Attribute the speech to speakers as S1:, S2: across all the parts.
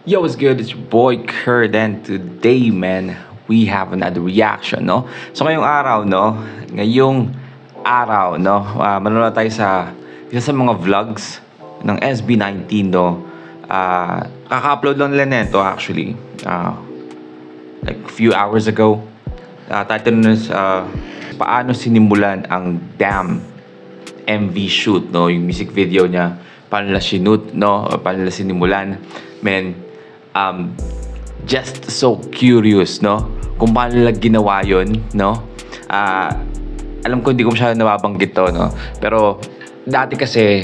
S1: Yo, what's good? It's your boy Kurt, and today, man, we have another reaction, no? So, ngayong araw, no, manonood tayo sa isa sa mga vlogs ng SB19, no? Kaka-upload lang nila nito, actually, like a few hours ago. Title nun is, paano sinimulan ang Damn MV shoot, no? Yung music video niya, paano nila sinut, no? O paano nila sinimulan. Man, just so curious, no? Kung paano nila ginawa yun, no? Alam ko hindi ko masyadong nababanggit to, no? Pero dati kasi,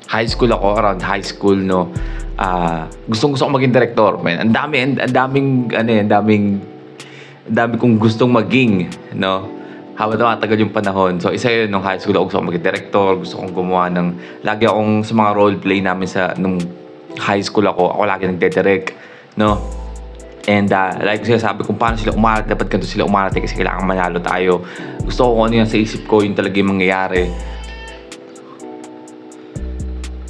S1: high school ako, around high school, no? Gusto ko maging director, man. Ang dami kong gustong maging, no? Habang tumatagal yung panahon. So, isa yun, nung high school ako gusto kong maging director, gusto kong gumawa ng, lagi akong sa mga role play namin nung high school ako lagi nagde-direct, no? And like ko sabi kung paano sila umarate, dapat ganito sila umarate kasi kailangan manalo tayo. Gusto ko kung ano yung sa isip ko, yung talaga yung mangyayari.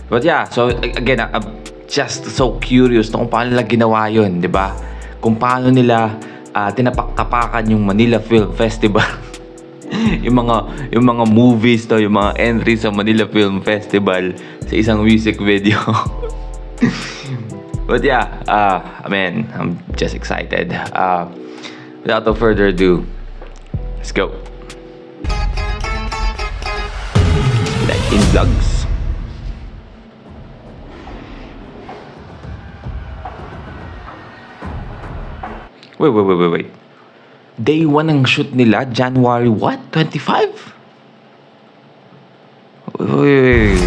S1: But yeah, so again, I'm just so curious kung paano nila ginawa yun, di ba? Kung paano nila tinapak-tapakan yung Manila Film Festival. yung mga movies to, yung mga entries sa Manila Film Festival sa isang music video. But yeah, man, I'm just excited. Without no further ado, let's go. Like in vlogs. Wait. Day 1 ang shoot nila, January what? 25? Wait.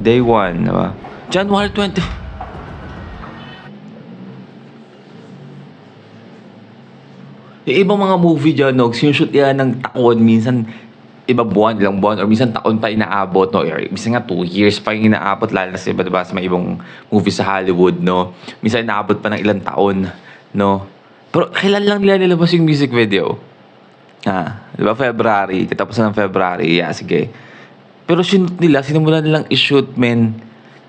S1: Day 1, diba? January 20. Yung ibang mga movie dyan, no, sinushoot yan ng taon, minsan ilang buwan, or minsan taon pa inaabot, no? Or minsan nga 2 years pa yung inaabot, lalo na sa iba, diba, sa mga ibang movie sa Hollywood, no? Minsan inaabot pa ng ilang taon, no? Pero kailan lang nila nilabas yung music video? Diba, February, katapusan ng February, yeah, sige. Pero sinimulan nilang i-shoot, men,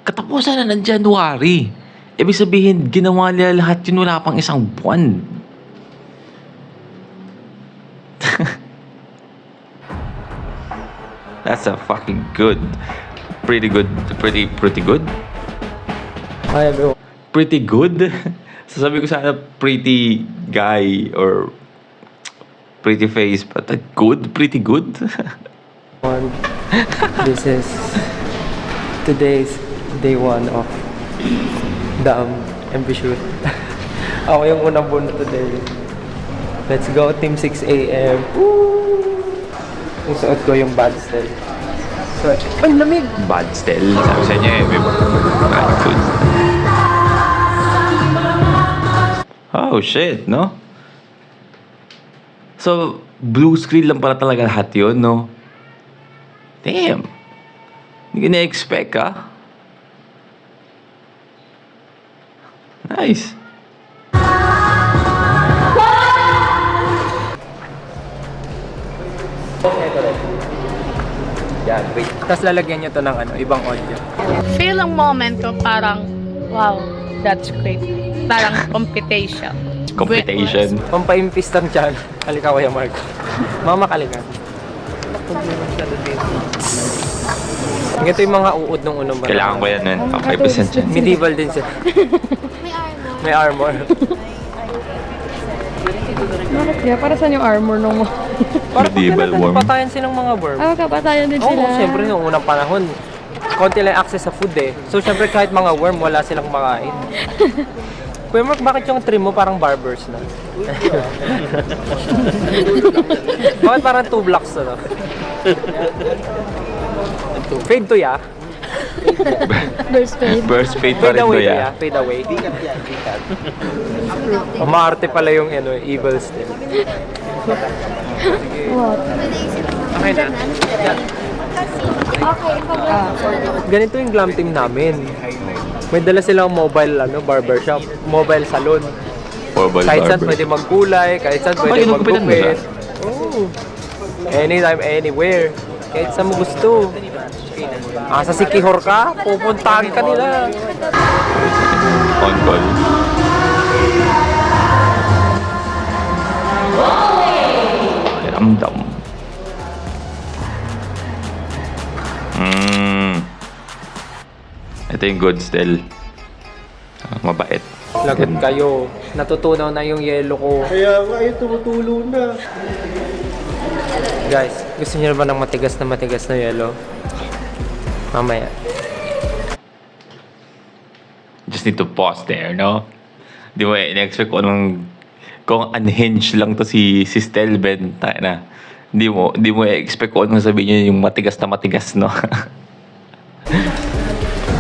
S1: katapusan na ng January. Ibig sabihin, ginawa nila lahat yun, wala pang isang buwan. That's a fucking good. Pretty good. Pretty good?
S2: Hi everyone.
S1: Pretty good? Sasabi ko sana pretty guy or pretty face, but pretty good?
S2: This is today's day 1 of the MV shoot. Ako yung unang buno today. Let's go team 6 AM. Woo! Yung suot ko yung bad style. So, ay lamig!
S1: Bad style. Sabi sa inyo eh. Bad food. Oh shit, no? So, blue screen lang pala talaga lahat yun, no? Damn. Hindi ko na-expect, Nice.
S2: Yan, wait. Tapos lalagyan nyo to ng ibang audio.
S3: Feel ang moment ko parang, wow, that's great. Parang competition.
S1: Competition.
S2: Pampaimpis lang dyan. Halika Kuya Mark. Mama kalika. Ito yung mga uod ng unang ba?
S1: Kailangan ko yan, man. Pang 5% yan.
S2: Medieval din siya. May armor.
S4: Bakit kaya? Para saan yung armor nung...
S2: Para
S1: Medieval worm.
S2: patayan silang mga worm.
S4: kapatayan din
S2: Oo,
S4: sila.
S2: siyempre nung unang panahon, konti lang access sa food eh. So siyempre kahit mga worm, wala silang makain. Kuya Mark, bakit yung trim mo parang barbers na? Bakit parang 2 blocks na? Fade to ya?
S4: Burst fade.
S1: Burst fade pa
S2: Fade
S1: rin to,
S2: away to
S1: ya.
S2: ya? Fade away. Maarte pala yung evil still.
S4: What?
S2: Okay na. Ganito yung glam team namin. May dala silang mobile barbershop, mobile salon.
S1: Mobile
S2: Kahit saan
S1: barber.
S2: pwede magkulay, kahit saan pwede
S1: ginugupitan mo
S2: maggupit. Oh. Anytime, anywhere. Kahit saan mo gusto. Sa Sikihor ka, pupuntahan ka nila.
S1: On call. Ramdam. Ito yung good still. Mabait.
S2: Lagot kayo. Natutunaw na yung yelo ko.
S5: Kaya nga, tumutulo na.
S2: Guys, gusto niyo ba ng matigas na yelo? Mamaya.
S1: Just need to pause there, no? Di mo in-expect ko kung unhinged lang to si Stelben, tayo na. Di mo expect ko anong sabihin niya yung matigas, no?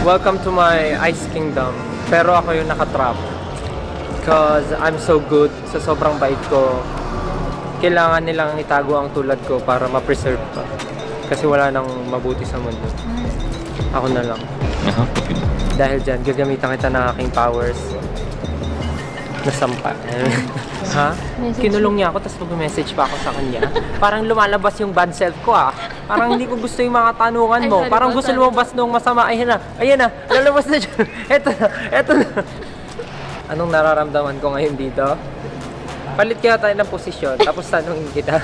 S2: Welcome to my Ice Kingdom. Pero ako yung nakatrap. Because I'm so good. Sa sobrang bait ko. Kailangan nilang itago ang tulad ko para ma-preserve pa. Kasi wala nang mabuti sa mundo. Ako na lang. Dahil dyan, gagamitan kita ng aking powers. Nasampa. Ha? Kinulong niya ako, tapos mag-message pa ako sa kanya. Parang lumalabas yung bad self ko Parang hindi ko gusto yung mga tanungan mo. Parang gusto lumabas nung masama. Ayan na, lalabas na dyan. Eto na. Anong nararamdaman ko ngayon dito? Palit kaya tayo ng posisyon, tapos tanungin kita.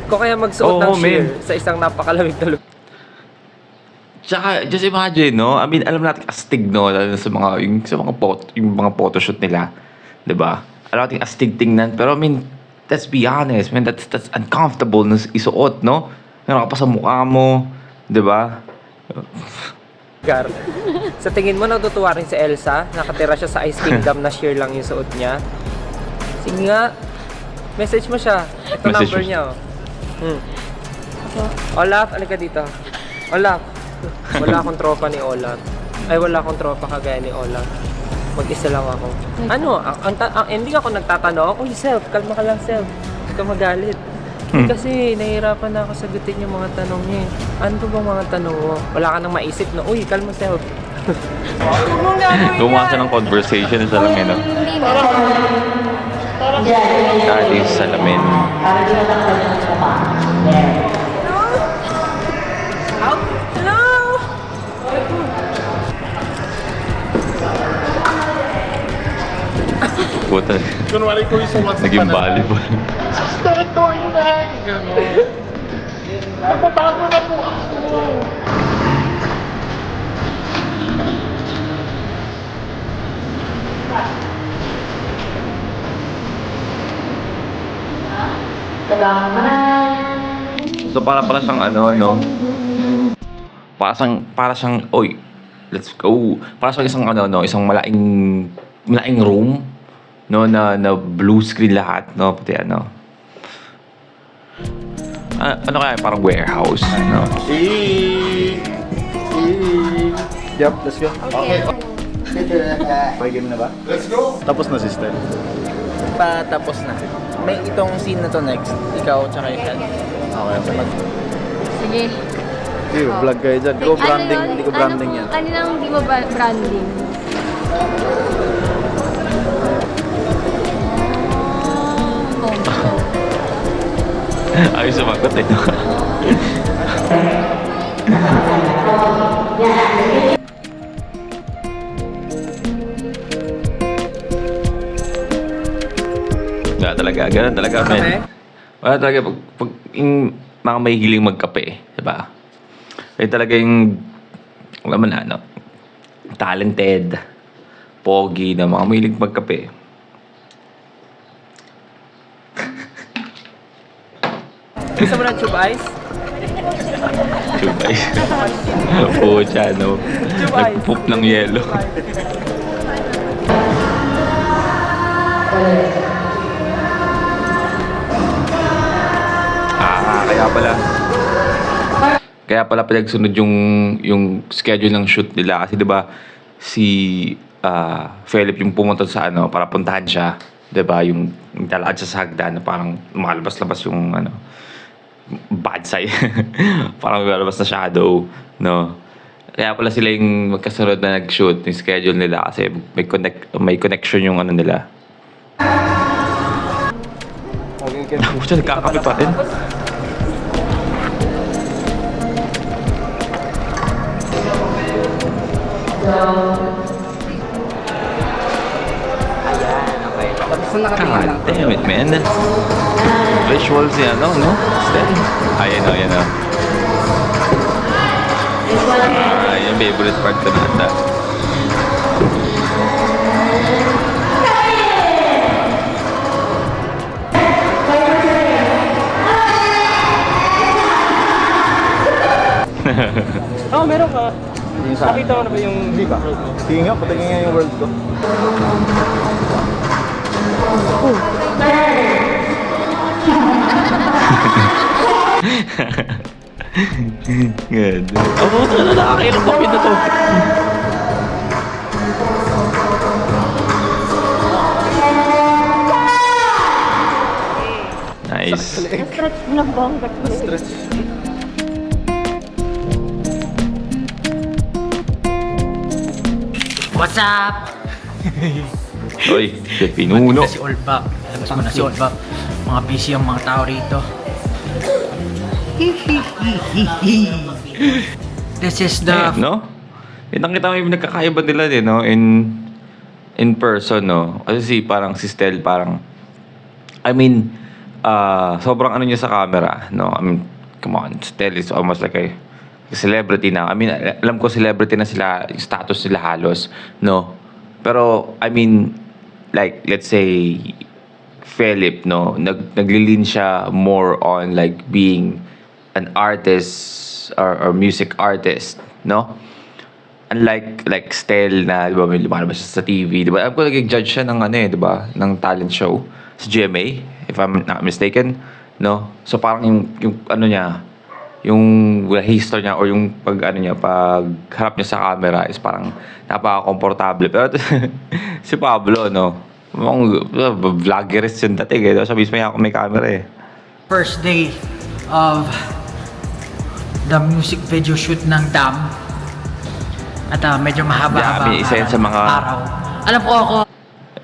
S2: Kung kaya magsuot ng sheer sa isang napakalamig na lugar.
S1: Tsaka, just imagine, no? I mean, alam natin astig, no? Lalo sa mga photoshoot nila. Diba? Alam natin astig tingnan. Pero, I mean, let's be honest, man. That's uncomfortable na isuot, no? Meron ka pa sa mukha mo. Diba?
S2: Sa tingin mo, natutuwa rin si Elsa? Nakatira siya sa Ice Kingdom na sheer lang yung suot niya? Sige nga. Message mo siya. Ito
S1: Message
S2: number
S1: mo.
S2: niya, Olaf, alika dito. Olaf. Wala akong tropa ni Olaf. Ay, wala akong tropa kagaya ni Olaf. Mag-isa lang ako. Ano? Ang ending ako nagtatanong, uy, self, kalma ka lang, self. Huwag ka magalit. Kasi nahihirapan na ako sagutin yung mga tanong niya. Ano ba bang mga tanong mo? Wala ka nang maisip na, uy, kalma, self.
S1: Gumawa siya ng conversation sa salamin, no? Dati sa salamin. Puta.
S5: Kunwari ko yung sa WhatsApp
S1: Naging volleyball.
S5: Territory na. Gano'n. Napabago na po ako.
S1: So para siyang ano, no? Para siyang, oy, let's go. Para siyang isang ano, no? Isang malaking room, no? Na blue screen lahat, no? Pati ano. Ano kaya? Parang warehouse, no?
S5: Yup, let's go. Okay. Pag-game na ba? Let's go! Tapos na, sister.
S6: Tapos na. May itong scene na to next. Ikaw tsaka yung
S5: Okay.
S4: Sige.
S5: Hindi, vlog kayo dyan. Go branding,
S4: Ano yun?
S5: hindi ko branding yan.
S4: Ano nang hindi mo branding?
S1: Ayos sumagot, eh. Wala talaga, ganun talaga, men. Wala talaga, pag yung mga may hiling magkape, diba? Ay talaga yung, alam mo na, no? Talented, pogi na mga mahilig magkape.
S2: Gusto mo ng tube ice?
S1: Chubay. Pucha, no? Nag-poop ng yelo. Kaya pala pinagsunod yung schedule ng shoot nila kasi 'di ba si Philip yung pumunta sa ano para puntahan siya, 'di ba? Yung talakad siya sa hagdan na parang lumalabas-labas yung ano bad side. Parang lumalabas na shadow, no? Kaya pala sila yung magkasunod na nag-shoot yung schedule nila kasi may connection yung ano nila. Pucha, nagkakape pa rin. God damn it, man. Visuals yan, no? Steady. Ayan o, ayan o. Yung favorite part ko na ata.
S2: Oh, meron ka.
S5: Yung sa
S2: Nakita mo na ba yung...
S5: Hindi ba? Sige nga, patingin nga yung world ko.
S1: Good. Oh, puta na, nakakailang copy na to. Nice.
S5: Stress.
S7: What's up?
S1: Oy, shit, pinuno.
S7: Si Olbak. Alam mo na si Olbak. Mga busy ang mga tao rito. This is the...
S1: No? Kitang-kita mo yung nagkakaiba nila din, no? In person, no? Kasi parang si Stel, parang... I mean, sobrang ano niya sa camera, no? I mean, come on, Stel is almost like a celebrity na. I mean, alam ko celebrity na sila, yung status nila halos, no? Pero, I mean, like, let's say, Philip, no? Naglilin siya more on, like, being an artist or music artist, no? Unlike, like, Stel na, di ba, may lumalabas siya sa TV, di ba? Alam ko, nag-judge siya ng, ano eh, di ba? Ng talent show sa GMA, if I'm not mistaken, no? So, parang yung ano niya, yung history niya or yung pag harap niya sa camera is parang napaka-komportable. Pero si Pablo, no? Vloggerist yun dati, eh. Sabi niya ako may camera eh.
S7: first day of the music video shoot ng Dam. At medyo mahaba-haba
S1: Isa yan sa mga...
S7: araw. Alam ko ako,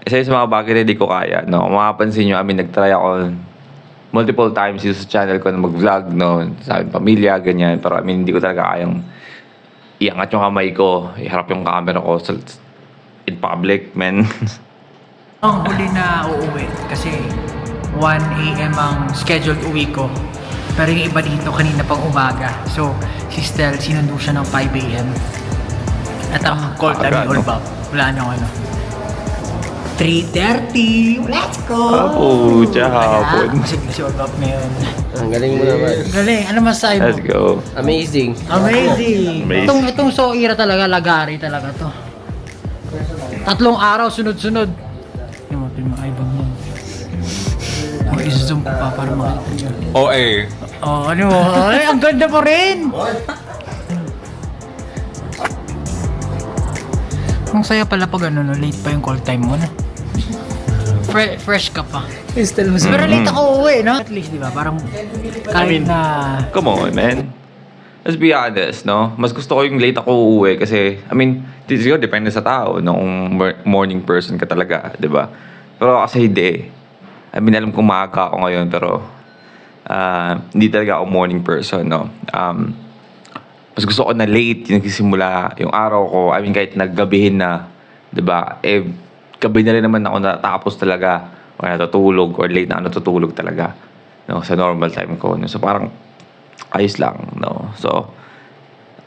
S1: Isa yun sa mga bagay na hindi ko kaya, no? Kung makapansin nyo, nag-try ako multiple times dito sa channel ko na mag-vlog, no? Sa aming pamilya, ganyan. Pero hindi ko talaga kayang iangat yung kamay ko, iharap yung camera ko in public, man.
S7: ang huli na uuwi kasi 1 AM ang scheduled uwi ko. Pero yung iba dito kanina pang umaga. So, si Stel, sinundo siya ng 5 AM. At ang call time
S1: Aga,
S7: ni
S1: no?
S7: Olbap. Wala niyang ano. 3:30! Let's go!
S1: Hapon.
S7: Masig na si Olbap ngayon.
S2: Ang galing mo naman.
S7: Galing. Ano masasabi mo?
S1: Let's go.
S2: Amazing.
S7: Amazing!
S1: Amazing.
S7: Itong Soira talaga, lagari talaga to. 3 araw sunod-sunod. Yung mga ibang yan. I-zoom ko pa para makita nyo. Oh, ano mo? Ay, ang ganda pa rin! Ang saya pala pag ano, no, late pa yung call time mo, no? Fresh ka pa. Pero late ako uuwi, no? At least, di ba? Parang kahit na...
S1: Come on, man. Let's be honest, no? Mas gusto ko yung late ako uuwi kasi, siguro depende sa tao, no? Kung morning person ka talaga, di ba? Pero kasi hindi. Alam kong maaga ako ngayon, pero hindi talaga ako morning person, no? Mas gusto ko na late yung nagsisimula yung araw ko. Kahit naggabihin na, di ba? Gabi na rin naman ako natapos talaga o natutulog or late na natutulog talaga, no? Sa normal time ko, no? So parang ayos lang, no? So,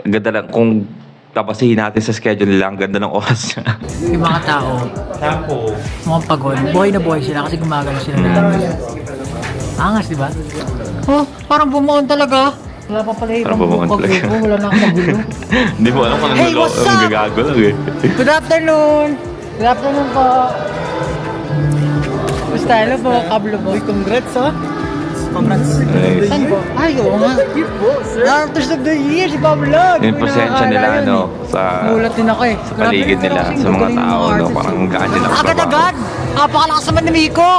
S1: ganda lang. Kung tapasihin natin sa schedule nila, ang ganda ng oras niya.
S7: Yung mga tao, mga pagod, buhay na buhay sila kasi gumagano sila na. Angas, di ba? Oh, parang bumuon talaga. Wala pa pala
S1: Parang bumuon talaga.
S7: Wala na akong magulo.
S1: Hindi mo alam kung
S7: Hey, what's up?
S1: ang gagago lang eh.
S7: Good afternoon! Good afternoon po. Basta, hello po, kablo po.
S2: Congrats, ha?
S7: Congrats.
S1: Nice.
S7: Saan po? Ay, oo nga. Artist of the Year, si Pablo.
S1: Yung presensya nila, no? Sa
S7: Mulat din ako eh.
S1: paligid nila, sa mga tao, no? Parang gaan nila ang trabaho.
S7: Agad-agad! Napakalakas naman ni Miko!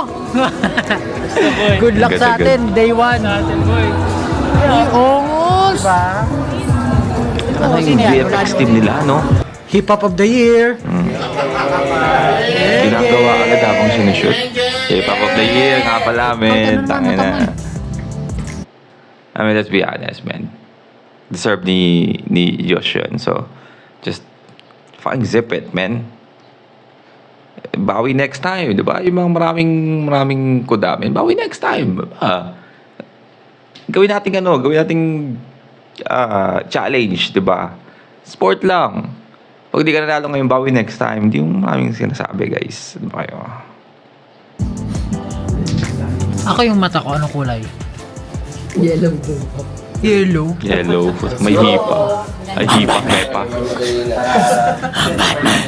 S7: Good luck sa
S1: Agad-agad.
S7: atin, day 1. Natin, boy. Ay, ongos! Diba?
S1: Ano yung VFX team nila, no?
S7: Hip Hop of the Year.
S1: Ginagawa agad habang sinushoot. Hip-hop of the year nga pala, men. Tangin na. Let's be honest, man. Deserve ni Josh yun. So, just fucking zip it, man. Bawi next time, di ba? Yung mga maraming kudamin. Bawi next time. Gawin nating challenge, di ba? Sport lang. Pag di ka nanalo ngayon, bawi next time. Hindi yung maraming sinasabi, guys. Ano ba kayo?
S7: Ako yung mata ko, anong kulay?
S2: Yellow.
S7: Yellow.
S1: Yellow. May hipa. Ay, hipa, mepa. Batman.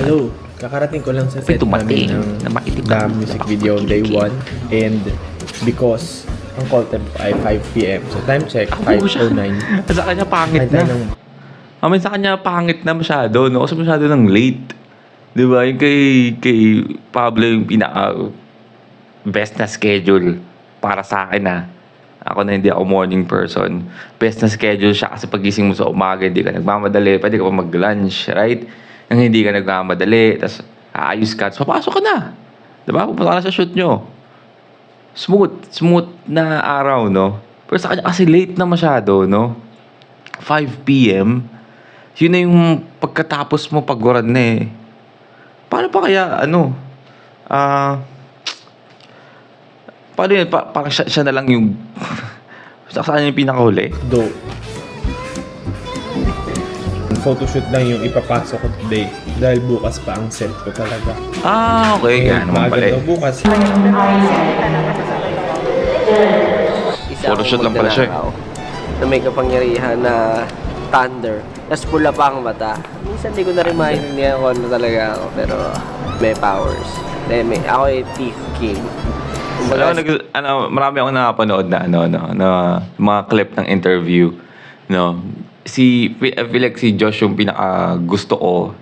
S8: Hello, kakarating ko lang sa set
S1: Tumating
S8: namin
S1: na
S8: ng
S1: maitim
S8: The music video on day 1 and because ang call time ay 5 p.m. So time check, 5:09.
S1: Sa kanya pangit
S8: Ay,
S1: na. Amin sa kanya pangit na masyado, no? Kasi masyado ng late. Di ba? Yung kay Pablo yung pinaka best na schedule para sa akin na. Ako na hindi ako morning person. Best na schedule siya kasi pagising mo sa umaga, hindi ka nagmamadali, pwede ka pa mag-lunch, right? Nang hindi ka nagmamadali, tapos aayos ka, so papasok ka na. Diba? Pupunta ka na sa shoot nyo. Smooth na araw, no? Pero sa kanya kasi late na masyado, no? 5 p.m. Yun na yung pagkatapos mo pagwaran na eh. Paano pa kaya, paano yun? Parang siya na lang yung saan yung pinakahuli?
S8: Do. Photoshoot lang yung ipapasok ko today dahil bukas pa ang set ko talaga.
S1: Okay. Kaya naman pala eh.
S8: Bukas.
S1: Photoshoot lang pala siya eh.
S2: Na may kapangyarihan na thunder. Tapos pula pa ang mata. Minsan di ko na rin maintindihan kung ano talaga ako. Pero may powers. Ako ay Thief King. Kumbaga,
S1: Marami akong nakapanood na mga clip ng interview, no. I feel like si Josh yung pinaka gusto ko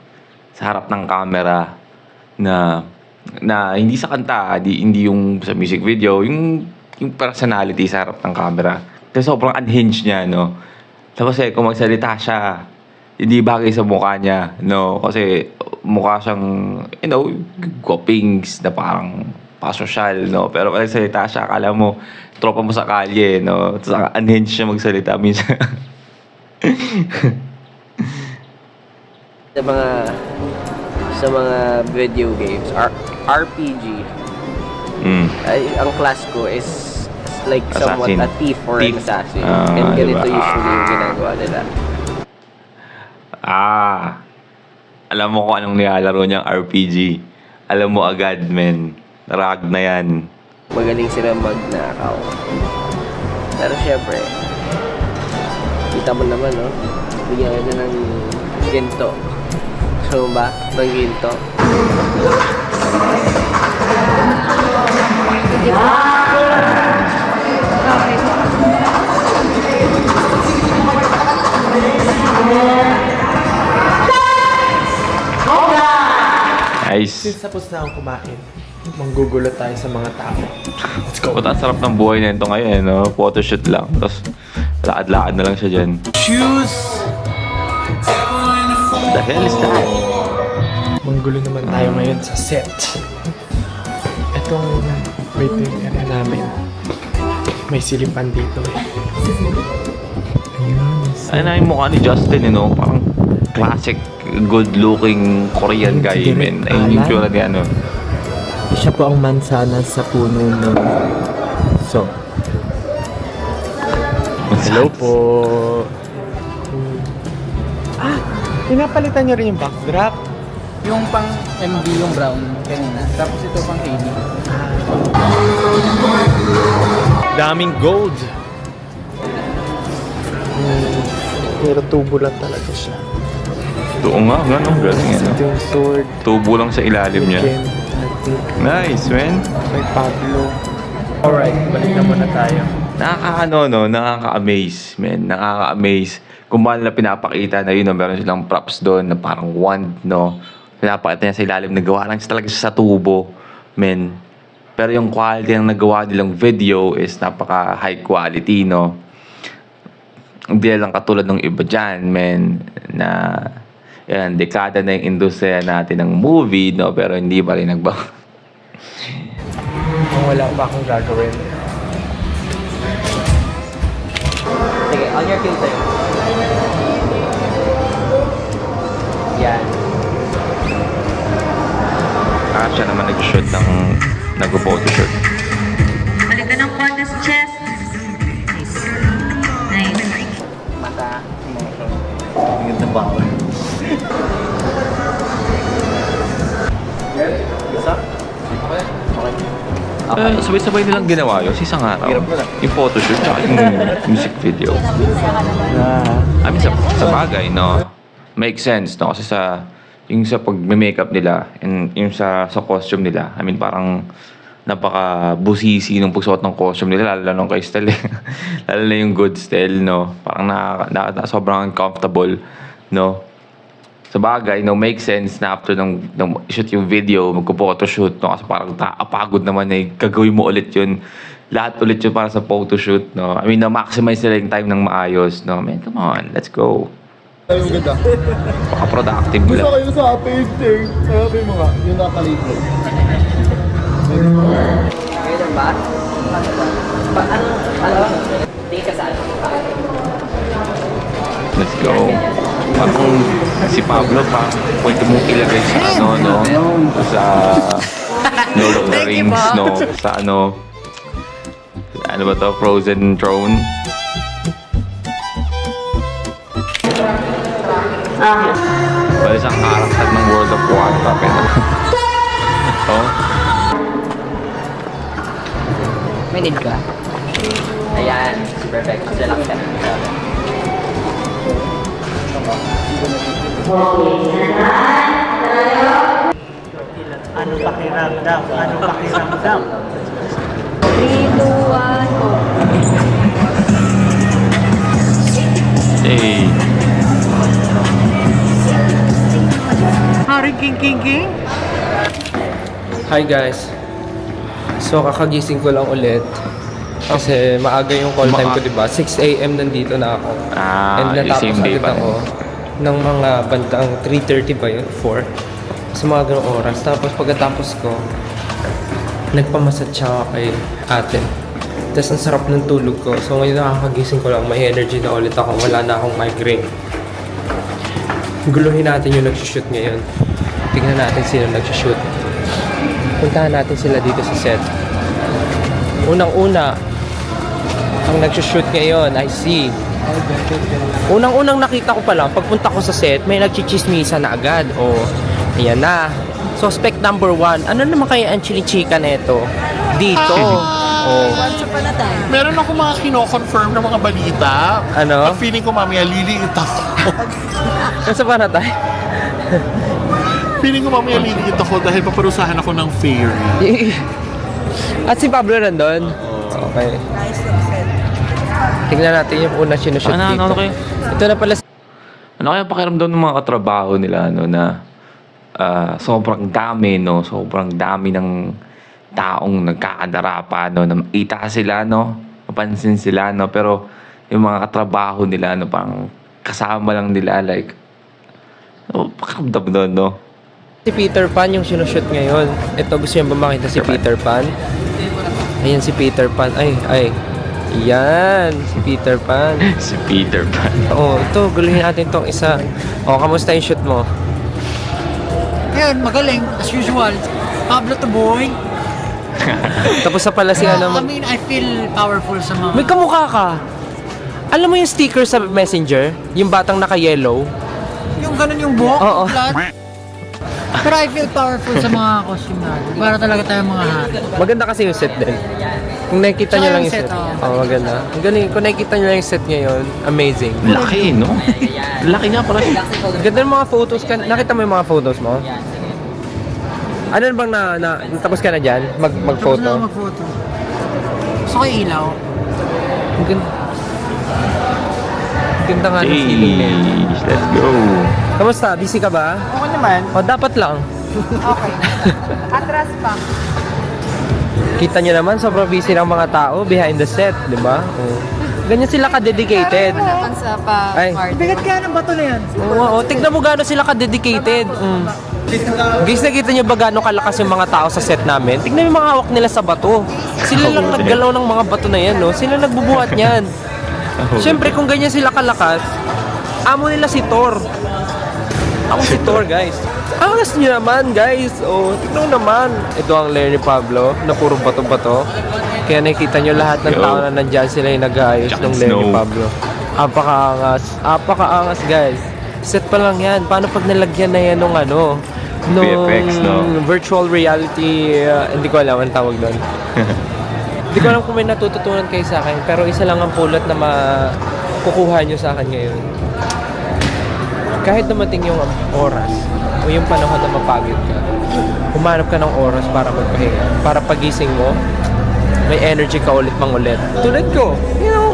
S1: sa harap ng camera na hindi sa kanta, hindi yung sa music video, yung personality sa harap ng camera. Kasi sobrang unhinged niya, no. Tapos kung magsalita siya, hindi bagay sa mukha niya, no. Kasi mukha siyang, guwapings na parang pasosyal, no? Pero pag nagsalita siya, akala mo, tropa mo sa kalye, no? Tapos unhinged siya magsalita minsan.
S2: sa mga video games, RPG, ay, ang class ko is like somewhat
S1: Assassin.
S2: a thief or an assassin.
S1: Ah,
S2: And ganito
S1: diba?
S2: usually yung ginagawa nila.
S1: Alam mo kung anong nilalaro niyang RPG. Alam mo agad, men. Rag na yan.
S2: Magaling sila magnakaw. Pero syempre, kita mo naman, no? Bigyan ka ng ginto. So ba? Ng ginto.
S1: Nice.
S8: Since tapos na akong kumain, manggugulo tayo sa mga tao. Let's go.
S1: Ang sarap ng buhay na ito ngayon, no? Photoshoot lang. Tapos, lakad-lakad na lang siya dyan.
S8: Choose!
S1: What the hell is that?
S8: Manggulo naman tayo ngayon sa set. Itong waiting area namin. May silipan dito eh. Ayun.
S1: Ano na yung mukha ni Justin, Parang classic, good-looking Korean guy, men. Ayun yung tsura niya,
S2: Siya po ang mansanas sa puno ng... So,
S8: Hello po. Pinapalitan niyo rin yung backdrop.
S6: Yung pang MD yung brown kanina. Tapos ito pang AD.
S8: Daming gold. Pero tubo lang talaga siya.
S1: Oo nga, galing,
S8: Ito yung sword.
S1: Tubo lang sa ilalim niya.
S8: Ken, I think.
S1: Nice, man.
S8: May Pablo. Alright, balik na muna tayo.
S1: Nakaka-amaze, men. Nakaka-amaze. Kung paano na pinapakita na yun, no, meron silang props doon na parang wand, no. Pinapakita niya sa ilalim, nagawa lang siya talaga sa tubo, men. Pero yung quality ng nagawa nilang video is napaka high quality, no. Hindi lang katulad ng iba dyan, men, na yan, dekada na yung industriya natin ng movie, no, pero hindi pa rin nagbago.
S2: Kung wala pa akong gagawin. Sige, on your filter. Yan.
S1: Siya naman nag-shoot ng nag-photoshoot.
S9: Balik ka ng konti sa chest. Nice.
S6: Mata, emotion.
S5: Ang ganda ba ako? Isa? Okay.
S1: Sabay-sabay nilang ginawa yun sa isang araw.
S5: Hirap mo na.
S1: Yung photoshoot tsaka yung music video. I mean, sa bagay, no? Make sense, no? Kasi yung sa pag-makeup nila and yung sa costume nila, I mean, parang napaka-busisi nung pagsuot ng costume nila, lalo nung kay Stel. Lalo na yung good Stel, no? Parang sobrang uncomfortable, no? Sa bagay, no, make sense na after nung shoot yung video, magpo-photoshoot, no? Kasi parang apagod naman eh, gagawin mo ulit yun. Lahat ulit yun para sa photoshoot, no? I mean, na-maximize nila yung time ng maayos, no? Man, come on, let's go.
S5: Ay, ang ganda.
S1: Baka productive
S5: Gusto
S1: nila.
S5: kayo sa painting. Sabi mo nga, yung nakalito.
S2: Ngayon ba? Ano? Tingin ka saan?
S1: Let's go. Parang si Pablo pa, pwede mong ilagay sa ano, no? Sa Lord of the Rings, no? Sa ano ba to? Frozen Throne. Well, isang karakter ng World of Warcraft. Oh,
S2: May need ka? Ayan. Perfect. Relax ka.
S7: Ano pakiramdam? Ano pakiramdam?
S4: 3, 2, 1, go.
S1: hey.
S7: Haring king.
S2: Hi guys. So kakagising ko lang ulit. Kasi maaga yung call time ko, diba? 6 AM nandito na ako. And natapos
S1: Same day
S2: agad
S1: pa rin.
S2: ako ng mga bandang 3:30 ba yun? 4? Sa mga ganong oras. Tapos pagkatapos ko, nagpamassage ako kay ate. Tapos ang sarap ng tulog ko. So ngayon nakakagising ko lang, may energy na ulit ako. Wala na akong migraine. Guluhin natin yung nagsushoot ngayon. Tingnan natin sino nagsushoot. Puntahan natin sila dito sa set. Unang-una, ang nagsushoot ngayon, I see. Unang-unang nakita ko pa lang, pagpunta ko sa set, may nagchichismisa na agad. O, ayan na. Suspect number 1. Ano naman kaya ang chinichika neto? Dito. Oh.
S8: Meron ako mga kino-confirm na mga balita.
S2: Ano?
S8: At feeling ko mamaya liliit ako.
S2: Nasa pa na tayo?
S8: Feeling ko mamaya liliit ako dahil paparusahan ako ng fairy.
S2: At si Pablo nandun? Okay. Tingnan natin yung una sinushoot dito.
S1: Ano kayo?
S2: Ito na pala.
S1: Ano kaya pakiramdam ng mga katrabaho nila, no, na sobrang dami, no? Sobrang dami ng taong nagkakadarapa, no? Na makita sila, no? Mapansin sila, no? Pero yung mga katrabaho nila, no? Parang kasama lang nila, like, pakiramdam doon, no?
S2: Si Peter Pan yung sinushoot ngayon. Ito, gusto niyo ba makita si Peter Pan? Ayan si Peter Pan. Ay. Yan, si Peter Pan.
S1: Si Peter Pan.
S2: Oo, ito, guluhin natin tong isa. O, kamusta yung shoot mo?
S7: Ngayon, magaling, as usual. Pablo the boy.
S2: Tapos na pala si ano.
S7: I mean, I feel powerful sa mga...
S2: May kamukha ka. Alam mo yung sticker sa Messenger? Yung batang naka-yellow?
S7: Yung ganun yung buhok,
S2: Oo.
S7: flat. Pero I feel powerful sa mga costume natin. Para talaga tayong mga hari.
S2: Maganda kasi yung set din. Kung nakikita nyo
S7: Tsaka
S2: lang
S7: yung
S2: yung set.
S7: set,
S2: Oo, maganda. Ang galing. Kung nakikita nyo lang yung set ngayon, amazing.
S1: Laki, no? Laki nga pala.
S2: Ganda ng mga photos ka. Nakita mo yung mga photos mo? Ano bang natapos ka na dyan?
S7: Tapos
S2: Mag-photo?
S7: na mag-photo. Gusto ko yung ilaw.
S2: Ang ganda. Ang ganda nga ng ceiling na yun.
S1: Jeez, let's go.
S2: Kamusta? Busy ka ba?
S6: Oo naman.
S2: O, dapat lang.
S4: Okay. Atras pa.
S2: Kita nyo naman, sobrang busy ng mga tao behind the set, di ba? Ganyan sila ka-dedicated.
S4: Naman sa
S2: Ay.
S4: pa-party.
S6: Bigat kaya ng bato na yan.
S2: Oo, tignan mo gaano sila ka-dedicated. Guys, nakita nyo ba gaano kalakas yung mga tao sa set namin? Tignan mo yung mga hawak nila sa bato. Sila lang naggalaw ng mga bato na yan, no? Sila nagbubuhat niyan. Siyempre, kung ganyan sila kalakas, amo nila si Thor. Ako si Thor, guys. Angas nyo naman, guys. Oh, tignan mo naman. Ito ang lair ni Pablo, na puro bato-bato. Kaya nakikita nyo lahat ng tao na nandyan sila yung nag-aayos ng lair ni Pablo. Apakaangas. Apakaangas, guys. Set pa lang yan. Paano pag nalagyan na yan nung ano? Nung
S1: VFX, no?
S2: virtual reality, hindi ko alam ang tawag doon. Hindi ko alam kung may natututunan kayo sa akin, pero isa lang ang pulot na makukuha nyo sa akin ngayon. Kahit dumating yung oras o yung panahon na mapagod ka, humanap ka ng oras para magpahinga. Para pagising mo, may energy ka ulit mangulit. Tulad ko,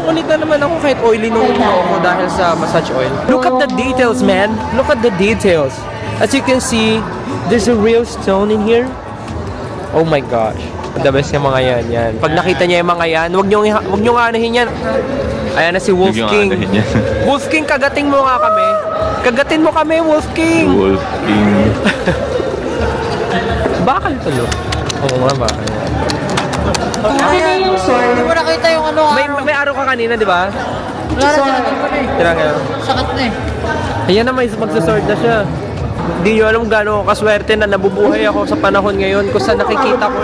S2: ulit na naman ako kahit oily nung ako dahil sa massage oil. Look at the details, man! Look at the details! As you can see, there's a real stone in here. Oh my gosh. The best yung mga yan. Pag nakita niya yung mga yan, wag nyo nga anahin yan. Ayan na si Wolf
S1: Huwag nyo
S2: King.
S1: anahin yan.
S2: Wolf King, kagating mo nga kami. Kagatin mo kami, Wolf King.
S1: Wolf King.
S2: Bakal tulo. Oo nga, bakal.
S4: Hindi mo nakita yung ano.
S2: May araw ka kanina, di ba?
S4: Wala na sinagin ko na eh.
S2: Tira nga.
S4: Sakit na eh.
S2: Ayan na, may magsasword na siya. Hindi nyo alam gano'ng kaswerte na nabubuhay ako sa panahon ngayon kung saan nakikita ko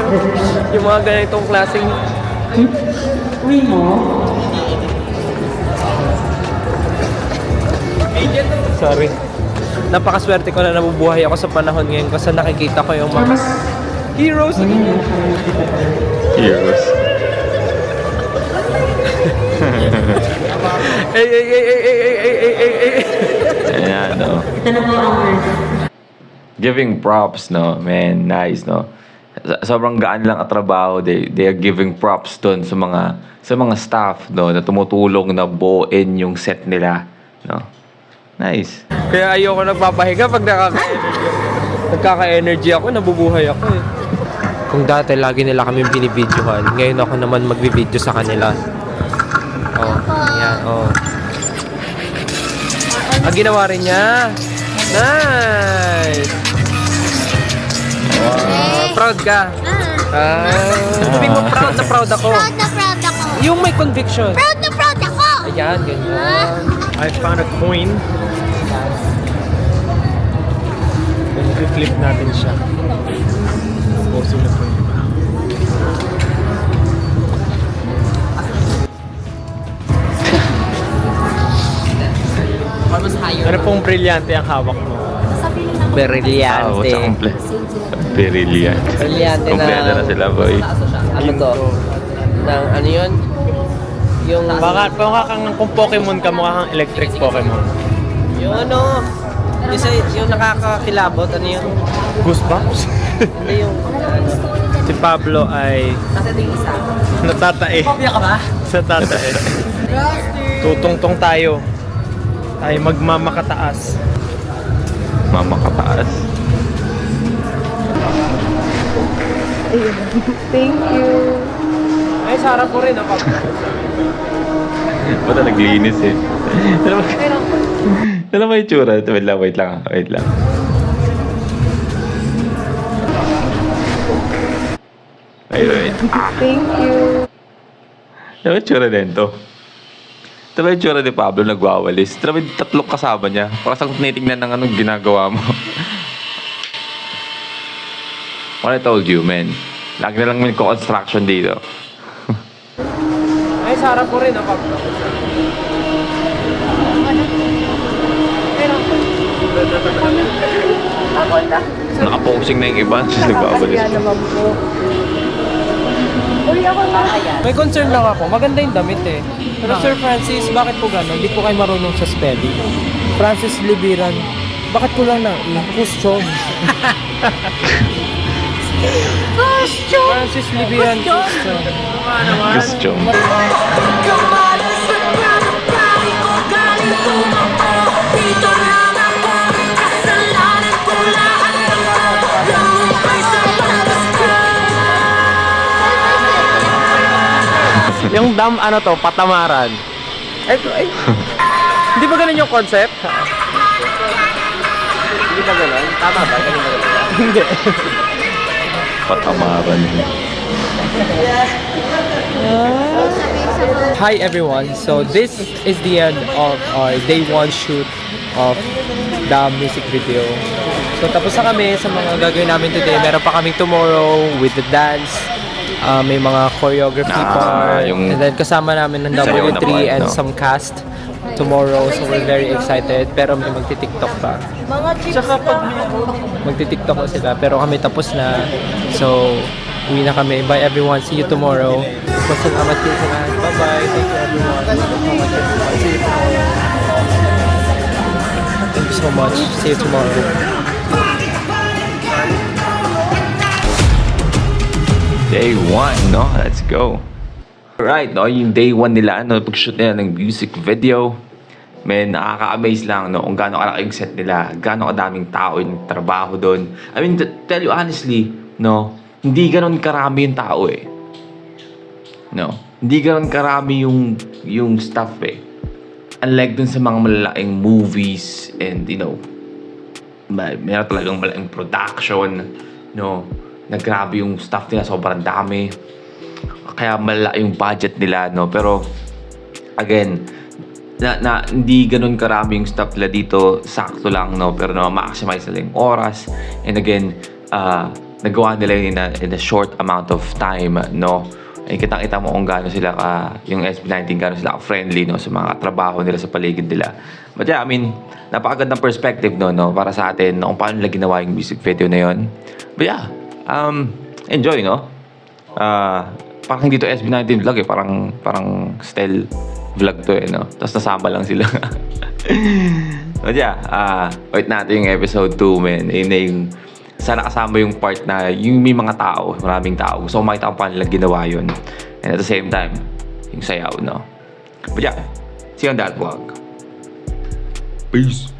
S2: yung mga ganitong klaseng... Sorry. Napakaswerte ko na nabubuhay ako sa panahon ngayon kung saan nakikita ko yung mga heroes.
S1: Heroes. Ayan, no. Giving props, no, man, nice, no. Sobrang gaan lang at trabaho. They are giving props doon sa mga staff, no, na tumutulong na buuin yung set nila, no. Nice.
S2: Kaya ayoko nagpapahinga pag nagkaka-energy ako, nabubuhay ako eh. Kung dati lagi nila kami binibidyohan, ngayon ako naman magbibidyo sa kanila. Oh, ayan, oh. Ginawa rin niya. Nice! Wow, proud ka? Sabi mo, proud na proud ako.
S9: Proud na proud ako.
S2: Yung may conviction.
S9: Proud na proud ako.
S2: Ayan, ganyan.
S8: I found a coin. I-flip natin siya. Puso na po yun. Ano pong brilyante ang hawak mo?
S2: Brillante.
S1: Sa komple. Brilliant.
S2: Brillante
S1: Kompleto na sila, boy.
S2: Ano to? Ng ano yun? Yung...
S8: Baka kang kung Pokemon ka, mukha kang electric Pokemon.
S2: Yung ano? Yung nakakakilabot, ano yun?
S8: Goosebumps?
S2: Hindi yung... Ano?
S8: Si Pablo ay natatae.
S6: Kopya ka ba?
S8: Sa tatae. Tutungtong tayo. Tayo magmamakataas.
S1: Mama kataas.
S4: Thank you.
S2: Ay, sarap ko rin, ako.
S1: Bata naglinis eh. Alam mo yung tsura? Wait lang. Wait lang. Wait.
S4: Thank you.
S1: Alam mo yung tsura nito? Ito ba yung tsura ni Pablo nagwawalis? Ito ba yung tatlong kasama niya? Parang tinitingnan ng anong ginagawa mo. What I told you, man. Lagi na lang may construction dito.
S2: Ay, sarap ko rin, ako.
S1: Nakaposing na yung iba. Tapos nagwawalis.
S2: May concern lang ako. Maganda yung damit eh. Pero Sir Francis, bakit po gano'n? Hindi po kayo marunong sa spelling. Francis Libiran. Bakit ko lang na? Question. Francis Libiran. Question.
S1: Gusto.
S2: Yung dam, ano to, patamaran. Ay. Hindi ba ganun yung concept? Hindi ba ganun? Tama ba? Ganun ba ganun? Hindi.
S1: Patamaran.
S2: Hi everyone, so this is the end of our day 1 shoot of the music video. So tapos na kami sa mga gagawin namin today. Meron pa kaming tomorrow with the dance. May mga choreography part. And then kasama namin ng
S1: sayaw
S2: W3
S1: naman,
S2: and
S1: no?
S2: some cast tomorrow. So we're very excited. Pero may magti-tiktok pa. Magti-tiktok na sila. Pero kami tapos na. So uwi na kami. Bye everyone. See you tomorrow. Salamat kayo sa lahat. Bye-bye. Thank you everyone. See you tomorrow. Thank you so much. See you tomorrow.
S1: Day 1, no? Let's go. Alright, no? Yung day 1 nila, no? Pag-shoot nila ng music video. Man, nakaka-amaze lang, no? Kung gaano kalaki yung set nila. Gaano kadaming tao yung trabaho doon. I mean, to tell you honestly, no? Hindi ganon karami yung tao, eh. No? Hindi ganon karami yung staff, eh. Unlike dun sa mga malalaking movies and, you know, meron talagang malaking production, no? Na grabe yung staff nila, sobrang dami. Kaya malaki yung budget nila, no? Pero, again, hindi ganun karami yung staff nila dito. Sakto lang, no? Pero ma-maximize nila yung oras. And again, nagawa nila yun in a short amount of time, no? Ay kitang-kita mo kung gaano sila yung SB19, gaano sila friendly, no? Sa mga trabaho nila sa paligid nila. But yeah, I mean, napakagandang perspective, no? Para sa atin, no? Kung paano nila ginawa yung music video na yun. But yeah, enjoy, no? Parang hindi to SB19 vlog, eh. Parang style vlog to, eh, no? Tapos nasama lang sila. But yeah, wait natin yung episode 2, man. Yun na yung, sana kasama yung part na yung may mga tao, maraming tao. Gusto ko makita kung paano nila ginawa yun. And at the same time, yung sayaw, no? But yeah, see you on that vlog. Peace.